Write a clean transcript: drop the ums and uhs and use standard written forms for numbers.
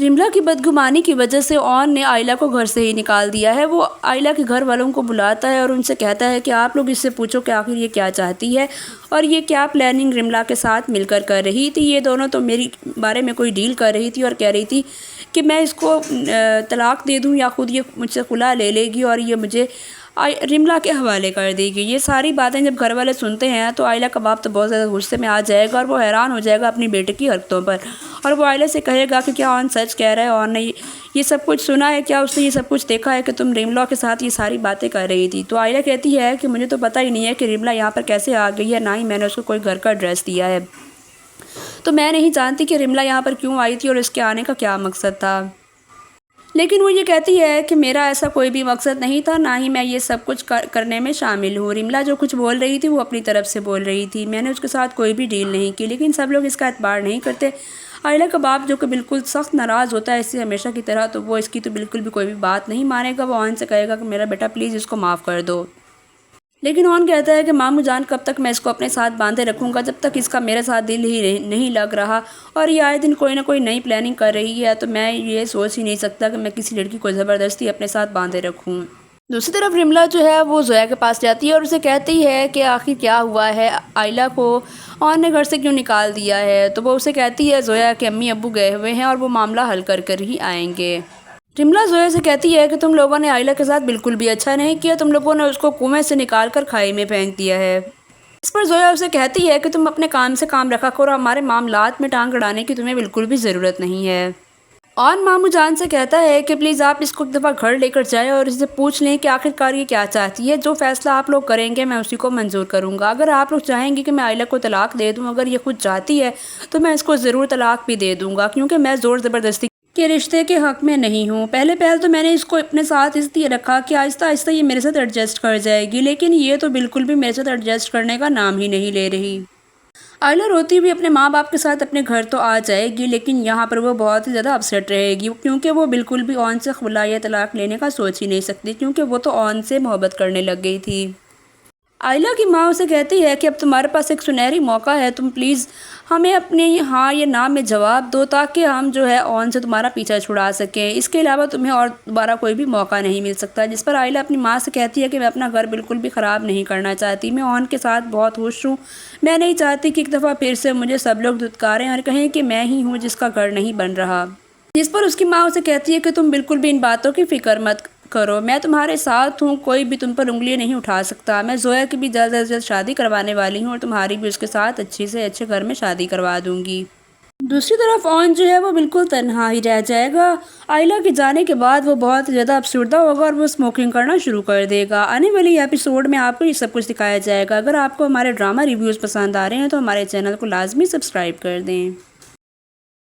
رملا کی بدگمانی کی وجہ سے اون نے آئلہ کو گھر سے ہی نکال دیا ہے۔ وہ آئلہ کے گھر والوں کو بلاتا ہے اور ان سے کہتا ہے کہ آپ لوگ اس سے پوچھو کہ آخر یہ کیا چاہتی ہے اور یہ کیا پلاننگ رملا کے ساتھ مل کر رہی تھی۔ یہ دونوں تو میری بارے میں کوئی ڈیل کر رہی تھی اور کہہ رہی تھی کہ میں اس کو طلاق دے دوں یا خود یہ مجھ سے خلا لے لے گی اور یہ مجھے رملا کے حوالے کر دے گی۔ یہ ساری باتیں جب گھر والے سنتے ہیں تو آئلہ کا باپ تو بہت زیادہ غصے میں آ جائے گا اور وہ حیران ہو جائے گا اپنی بیٹے کی حرکتوں پر، اور وہ آئلہ سے کہے گا کہ کیا اون سچ کہہ رہا ہے، اون نے یہ سب کچھ سنا ہے، کیا اس نے یہ سب کچھ دیکھا ہے کہ تم رملا کے ساتھ یہ ساری باتیں کر رہی تھی۔ تو آئلہ کہتی ہے کہ مجھے تو پتہ ہی نہیں ہے کہ رملا یہاں پر کیسے آ گئی ہے، نہ ہی میں نے اس کو کوئی گھر کا ایڈریس دیا ہے، تو میں نہیں جانتی کہ رملا یہاں پر کیوں آئی تھی اور اس کے آنے کا کیا مقصد تھا۔ لیکن وہ یہ کہتی ہے کہ میرا ایسا کوئی بھی مقصد نہیں تھا، نہ ہی میں یہ سب کچھ کرنے میں شامل ہوں۔ رملا جو کچھ بول رہی تھی وہ اپنی طرف سے بول رہی تھی، میں نے اس کے ساتھ کوئی بھی ڈیل نہیں کی، لیکن سب لوگ اس کا اعتبار نہیں کرتے۔ آئلہ کا باپ جو کہ بالکل سخت ناراض ہوتا ہے اس سے ہمیشہ کی طرح، تو وہ اس کی تو بالکل بھی کوئی بھی بات نہیں مانے گا۔ وہ اون سے کہے گا کہ میرا بیٹا پلیز اس کو معاف کر دو، لیکن اون کہتا ہے کہ ماموں جان کب تک میں اس کو اپنے ساتھ باندھے رکھوں گا جب تک اس کا میرے ساتھ دل ہی نہیں لگ رہا، اور یہ آئے دن کوئی نہ کوئی نئی پلاننگ کر رہی ہے، تو میں یہ سوچ ہی نہیں سکتا کہ میں کسی لڑکی کو زبردستی اپنے ساتھ باندھے رکھوں۔ دوسری طرف رملا جو ہے وہ زویا کے پاس جاتی ہے اور اسے کہتی ہے کہ آخر کیا ہوا ہے، آئلہ کو اون نے گھر سے کیوں نکال دیا ہے۔ تو وہ اسے کہتی ہے زویا کہ امی ابو گئے ہوئے ہیں اور وہ معاملہ حل کر ہی آئیں گے۔ رملا زویا سے کہتی ہے کہ تم لوگوں نے آئلہ کے ساتھ بالکل بھی اچھا نہیں کیا، تم لوگوں نے اس کو کنویں سے نکال کر کھائی میں پھینک دیا ہے۔ اس پر زویا اسے کہتی ہے کہ تم اپنے کام سے کام رکھا کرو، ہمارے معاملات میں ٹانگ اڑانے کی تمہیں بالکل بھی ضرورت نہیں ہے۔ اون ماموں جان سے کہتا ہے کہ پلیز آپ اس کو ایک دفعہ گھر لے کر جائیں اور اس سے پوچھ لیں کہ آخر کار یہ کیا چاہتی ہے، جو فیصلہ آپ لوگ کریں گے میں اسی کو منظور کروں گا۔ اگر آپ لوگ چاہیں گے کہ میں آئلہ کو طلاق دے دوں، اگر یہ خود چاہتی ہے تو میں اس کو ضرور طلاق بھی دے دوں گا، کیونکہ میں زور زبردستی کے رشتے کے حق میں نہیں ہوں۔ پہلے تو میں نے اس کو اپنے ساتھ اس لیے رکھا کہ آہستہ آہستہ یہ میرے ساتھ ایڈجسٹ کر جائے گی، لیکن یہ تو بالکل بھی میرے ساتھ ایڈجسٹ کرنے کا نام ہی نہیں لے رہی۔ آئلہ روتی ہوئی اپنے ماں باپ کے ساتھ اپنے گھر تو آ جائے گی، لیکن یہاں پر وہ بہت ہی زیادہ اپسیٹ رہے گی، کیونکہ وہ بالکل بھی اون سے خلا یا طلاق لینے کا سوچ ہی نہیں سکتی، کیونکہ وہ تو اون سے محبت کرنے لگ گئی تھی۔ آئلہ کی ماں اسے کہتی ہے کہ اب تمہارے پاس ایک سنہری موقع ہے، تم پلیز ہمیں اپنے ہاں یا نہ میں جواب دو تاکہ ہم جو ہے اون سے تمہارا پیچھا چھڑا سکیں، اس کے علاوہ تمہیں اور دوبارہ کوئی بھی موقع نہیں مل سکتا۔ جس پر آئلہ اپنی ماں سے کہتی ہے کہ میں اپنا گھر بالکل بھی خراب نہیں کرنا چاہتی، میں اون کے ساتھ بہت خوش ہوں، میں نہیں چاہتی کہ ایک دفعہ پھر سے مجھے سب لوگ دھتکاریں اور کہیں کہ میں ہی ہوں جس کا گھر نہیں بن رہا۔ جس پر اس کی ماں اسے کہتی ہے کہ تم بالکل بھی ان باتوں کی فکر مت کرو، میں تمہارے ساتھ ہوں، کوئی بھی تم پر انگلیاں نہیں اٹھا سکتا، میں زویا کی بھی جلد از جلد شادی کروانے والی ہوں اور تمہاری بھی اس کے ساتھ اچھے سے اچھے گھر میں شادی کروا دوں گی۔ دوسری طرف اون جو ہے وہ بالکل تنہا ہی رہ جائے گا۔ آئلہ کے جانے کے بعد وہ بہت زیادہ افسردہ ہوگا اور وہ اسموکنگ کرنا شروع کر دے گا۔ آنے والی ایپیسوڈ میں آپ کو یہ سب کچھ دکھایا جائے گا۔ اگر آپ کو ہمارے ڈرامہ ریویوز پسند آ رہے ہیں تو ہمارے چینل کو لازمی سبسکرائب کر دیں۔